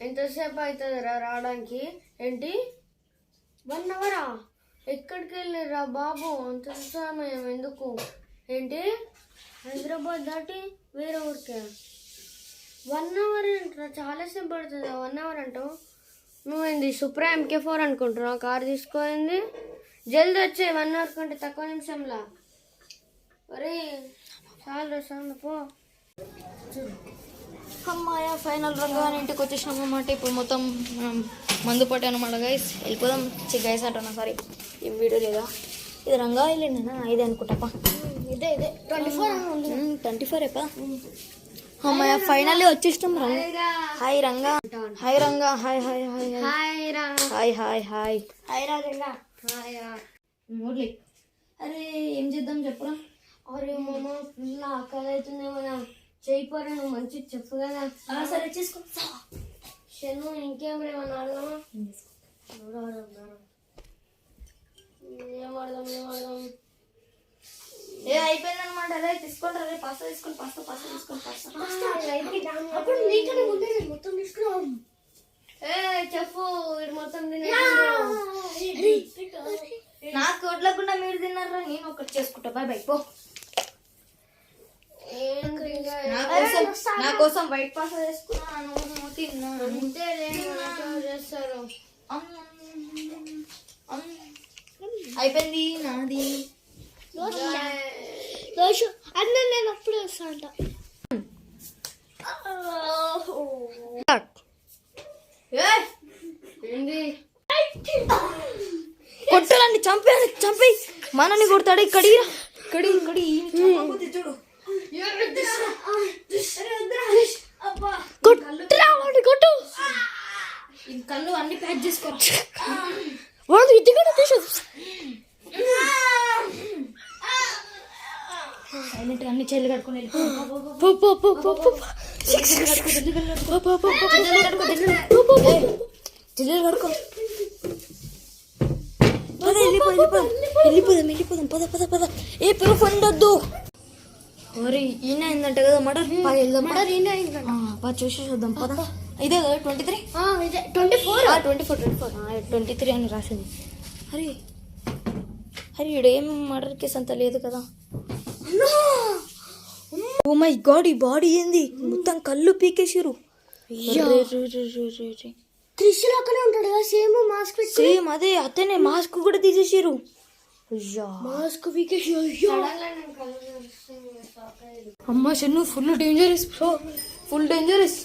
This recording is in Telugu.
ఎంతసేపు అవుతుందిరా రావడానికి? ఏంటి 1 అవరా? ఎక్కడికి వెళ్ళిరా బాబు? అంత సమయం ఎందుకు? ఏంటి హైదరాబాద్ దాటి వేరే ఊరికే 1 అవర్ ఏంట్రా? చాలాసేపు పడుతుంది. 1 అవర్ అంటావు? నువ్వేంది సూప్రా MK4 అనుకుంటున్నావు? కారు తీసుకోయింది జల్దీ వచ్చే 1 అవర్ కంటే తక్కువ నిమిషంలా. ఒరే చాలు పో. అమ్మాయ ఫైనల్ రంగా ఇంటికి వచ్చేసినాం అన్నమాట. ఇప్పుడు మొత్తం మందు పట్టే అనమాట గైస్. వెళ్ళిపోదాం. గైస్ అంటున్నా, సారీ ఏం వీడియో లేదా. ఇది రంగా వెళ్ళిండేనా? ఇదే అనుకుంటాపా. ఇదే 24 ఎప్పా. అమ్మాయ ఫైనల్లీ వచ్చేసినాం. Ranga hi Ranga, hi Ranga, hi hi hi hi రా, హాయ్ హాయ్ హాయ్ హాయ్ రా రంగా, హాయ్. మురళి అరే ఏం చేద్దాం చెప్పురా. అరే మామ ఫుల్ ఆకలి అవుతుంది. మన చేయిపోరా, నువ్వు మంచిగా చెప్పు కదా. సరే చేసుకో. షను ఇంకేం రేమన్నా ఆడదామా? ఏం ఆడదాం? ఏ అయిపోయింది అనమాట. అదే తీసుకోండి. అదే పాస్తా తీసుకోండి. అప్పుడు నీకనే ముందే మొత్తం తీసుకున్నాం. చెప్పు ఇది మొత్తం నాకు వడ్లకుండా మీరు తిన్నారా? నేను ఒకటి చేసుకుంటా. బాయ్ బాయ్ పో. నా కోసం వైట్ పాస్తా చేసుకున్నాను, తిన్నాను. అంతే చేస్తారు. అయిపోయింది నాది. అన్న నేను అప్పుడు వస్తా అంట. ఏంది కొట్టాలండి, చంపేయి. మనని కొడతాడు. కడి చూడు. కొట్టు. కళ్ళు అన్ని ప్యాక్ చేసుకోరా. వాడు ఇది కూడా సైలెంట్ అన్ని చెల్లి కట్టుకుని చెల్లెలు కడుకో. వెళ్ళిపోదాం. పద. ఏ ప్రూఫ్ ఉండొద్దు. మరి ఈయన అయిందంట కదా మర్డర్. మర్డర్ చూసి చూద్దాం. పద. ఇదే కదా 23. 23 అని రాసింది. అరే ఈడేం మర్డర్ కేసు అంత లేదు కదా. ఓ మై గాడ్, ఈ బాడీ ఏంది? మొత్తం కళ్ళు పీకేసిరు. త్రిశూలక్కనే ఉంటాడు కదా, సేమ్ అదే అతనే. మాస్క్ కూడా తీసేసిరు. మాస్క్ పీకేసి. అమ్మా షన్ను ఫుల్ డేంజరస్.